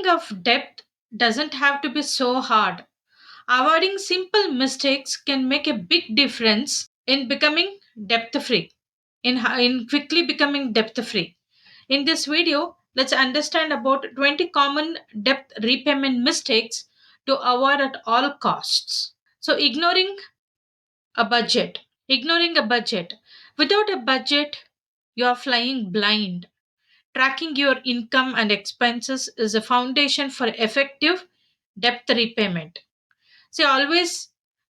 of debt doesn't have to be so hard. Avoiding simple mistakes can make a big difference in becoming debt free, in quickly becoming debt free. In this video, let's understand about 20 common debt repayment mistakes to avoid at all costs. So, a budget. Ignoring a budget. Without a budget, you are flying blind. Tracking your income and expenses is a foundation for effective debt repayment. See, always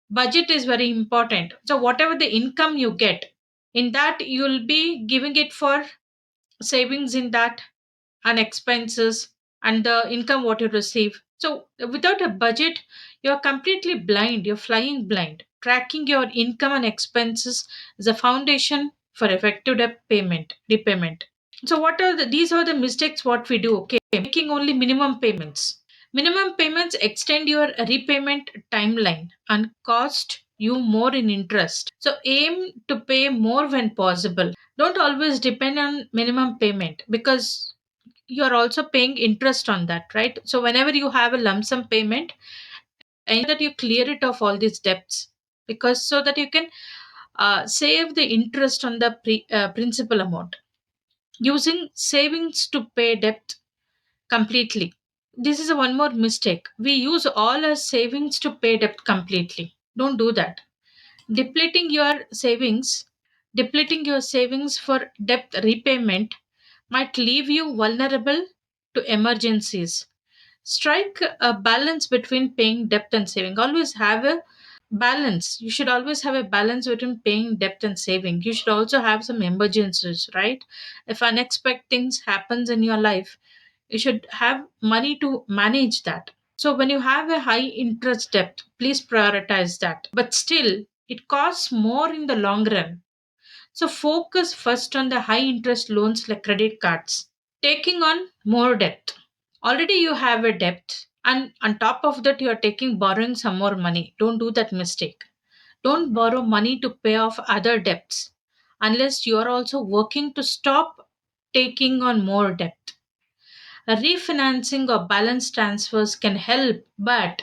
budget is very important. So, whatever the income you get, in that you'll be giving it for savings in that and expenses and the income what you receive. So, without a budget, you're completely blind, you're flying blind. Tracking your income and expenses is a foundation for effective debt repayment. So what are these are the mistakes what we do, okay? Making only minimum payments. Minimum payments extend your repayment timeline and cost you more in interest. So aim to pay more when possible. Don't always depend on minimum payment because you're also paying interest on that, right? So whenever you have a lump sum payment, and that you clear it off all these debts because so that you can save the interest on the principal amount using savings to pay debt completely. This is a one more mistake. We use all our savings to pay debt completely. Don't do that. Depleting your savings, depleting your savings for debt repayment might leave you vulnerable to emergencies. Strike a balance between paying debt and saving. Always have a balance. You should always have a balance between paying debt and saving. You should also have some emergencies, right? If unexpected things happens in your life, you should have money to manage that. So when you have a high interest debt, please prioritize that. But still, it costs more in the long run. So focus first on the high interest loans like credit cards. Taking on more debt. Already you have a debt, and on top of that, you are borrowing some more money. Don't do that mistake. Don't borrow money to pay off other debts unless you are also working to stop taking on more debt. A refinancing or balance transfers can help, but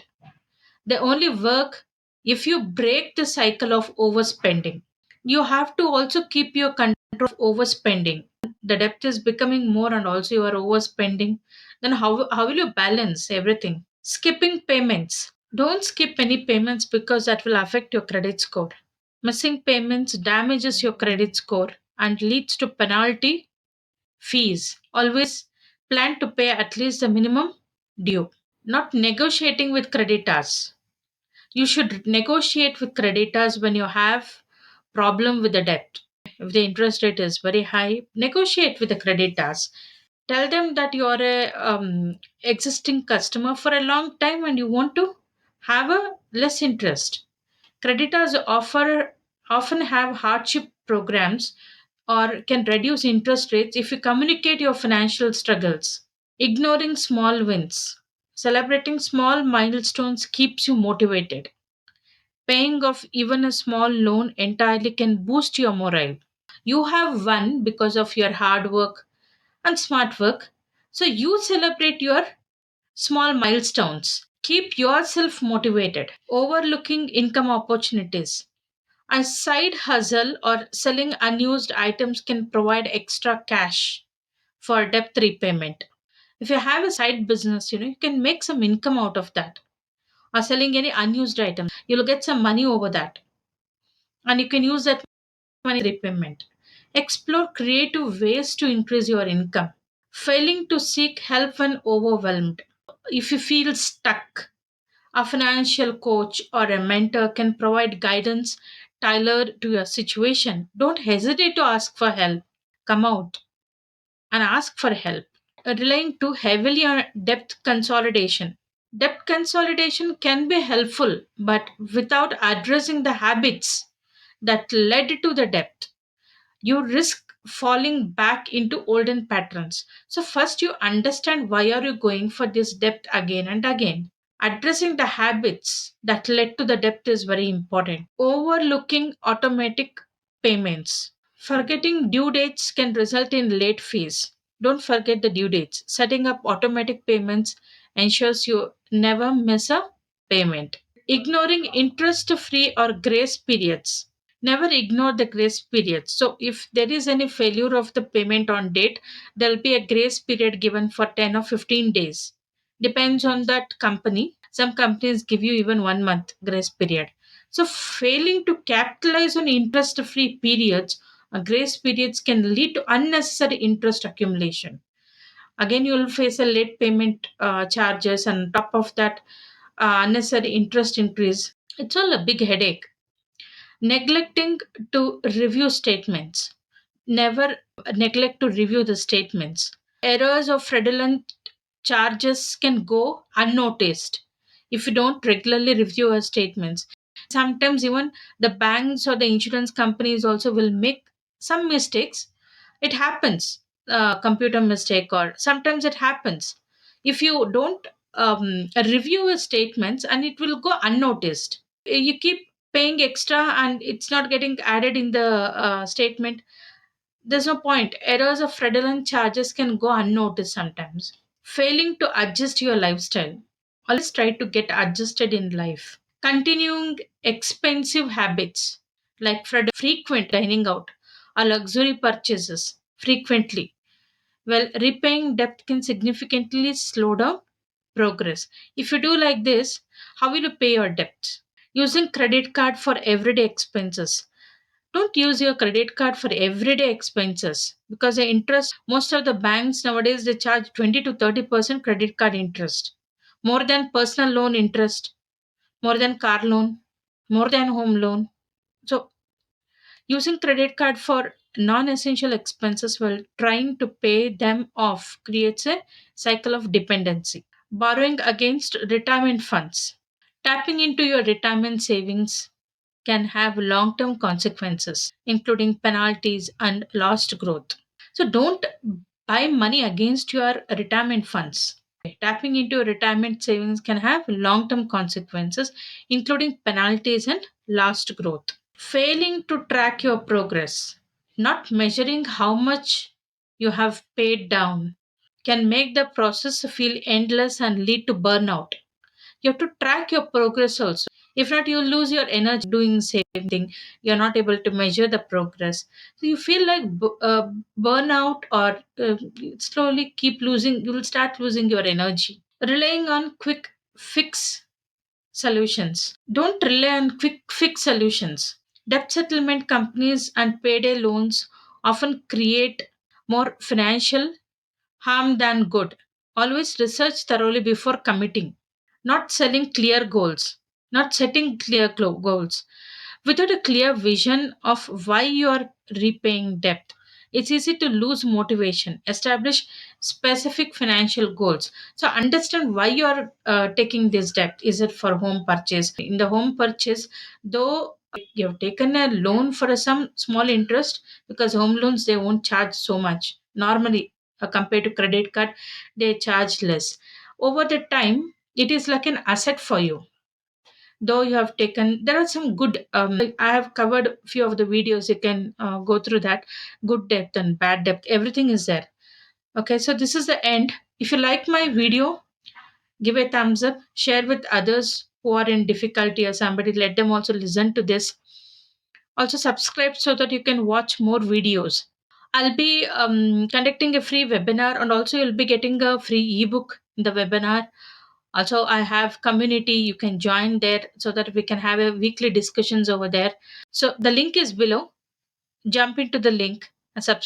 they only work if you break the cycle of overspending. You have to also keep your control of overspending. The debt is becoming more and also you are overspending. Then how will you balance everything? Skipping payments. Don't skip any payments because that will affect your credit score. Missing payments damages your credit score and leads to penalty fees. Always plan to pay at least the minimum due. Not negotiating with creditors. You should negotiate with creditors when you have problem with the debt. If the interest rate is very high, negotiate with the creditors. Tell them that you are a existing customer for a long time and you want to have a less interest. Creditors often have hardship programs or can reduce interest rates if you communicate your financial struggles. Ignoring small wins. Celebrating small milestones keeps you motivated. Paying off even a small loan entirely can boost your morale. You have won because of your hard work and smart work. So you celebrate your small milestones. Keep yourself motivated. Overlooking income opportunities. A side hustle or selling unused items can provide extra cash for debt repayment. If you have a side business, you can make some income out of that. Or selling any unused items, you'll get some money over that. And you can use that money repayment. Explore creative ways to increase your income. Failing to seek help when overwhelmed. If you feel stuck, a financial coach or a mentor can provide guidance tailored to your situation. Don't hesitate to ask for help. Come out and ask for help. Relying too heavily on debt consolidation. Debt consolidation can be helpful, but without addressing the habits that led to the debt, you risk falling back into olden patterns. So first you understand why are you going for this debt again and again. Addressing the habits that led to the debt is very important. Overlooking automatic payments. Forgetting due dates can result in late fees. Don't forget the due dates. Setting up automatic payments ensures you never miss a payment. Ignoring interest free or grace periods. Never ignore the grace periods. So, if there is any failure of the payment on date, there will be a grace period given for 10 or 15 days. Depends on that company. Some companies give you even 1 month grace period. So, failing to capitalize on interest free periods or grace periods can lead to unnecessary interest accumulation. Again, you will face a late payment charges, and on top of that, unnecessary interest increase. It's all a big headache. Neglecting to review statements. Never neglect to review the statements. Errors or fraudulent charges can go unnoticed if you don't regularly review your statements. Sometimes, even the banks or the insurance companies also will make some mistakes. It happens, computer mistake, or sometimes it happens. If you don't review your statements, and it will go unnoticed. You keep paying extra and it's not getting added in the statement. There's no point. Errors of fraudulent charges can go unnoticed sometimes. Failing to adjust your lifestyle. Always try to get adjusted in life. Continuing expensive habits like frequent dining out or luxury purchases frequently. Well, repaying debt can significantly slow down progress. If you do like this, how will you pay your debts? Using credit card for everyday expenses. Don't use your credit card for everyday expenses because the interest, most of the banks nowadays they charge 20 to 30% credit card interest, more than personal loan interest, more than car loan, more than home loan. So using credit card for non-essential expenses while trying to pay them off creates a cycle of dependency. Borrowing against retirement funds. Tapping into your retirement savings can have long term consequences, including penalties and lost growth. So don't buy money against your retirement funds. Tapping into your retirement savings can have long term consequences, including penalties and lost growth. Failing to track your progress, not measuring how much you have paid down, can make the process feel endless and lead to burnout. You have to track your progress also. If not, you lose your energy doing same thing. You're not able to measure the progress, so you feel like burnout, or slowly keep losing, you will start losing your energy. Relying on quick fix solutions. Don't rely on quick fix solutions. Debt settlement companies and payday loans often create more financial harm than good. Always research thoroughly before committing. Not selling clear goals, not setting clear goals. Without a clear vision of why you are repaying debt, it's easy to lose motivation. Establish specific financial goals. So, understand why you are taking this debt. Is it for home purchase? In the home purchase, though you have taken a loan for some small interest, because home loans they won't charge so much. Normally, compared to credit card, they charge less. Over the time, it is like an asset for you. Though you have taken, there are some good, I have covered few of the videos, you can go through that. Good debt and bad debt, everything is there. Okay, so this is the end. If you like my video, give a thumbs up, share with others who are in difficulty or somebody, let them also listen to this. Also subscribe so that you can watch more videos. I'll be conducting a free webinar, and also you'll be getting a free ebook in the webinar. Also, I have community, you can join there so that we can have a weekly discussions over there. So the link is below. Jump into the link and subscribe.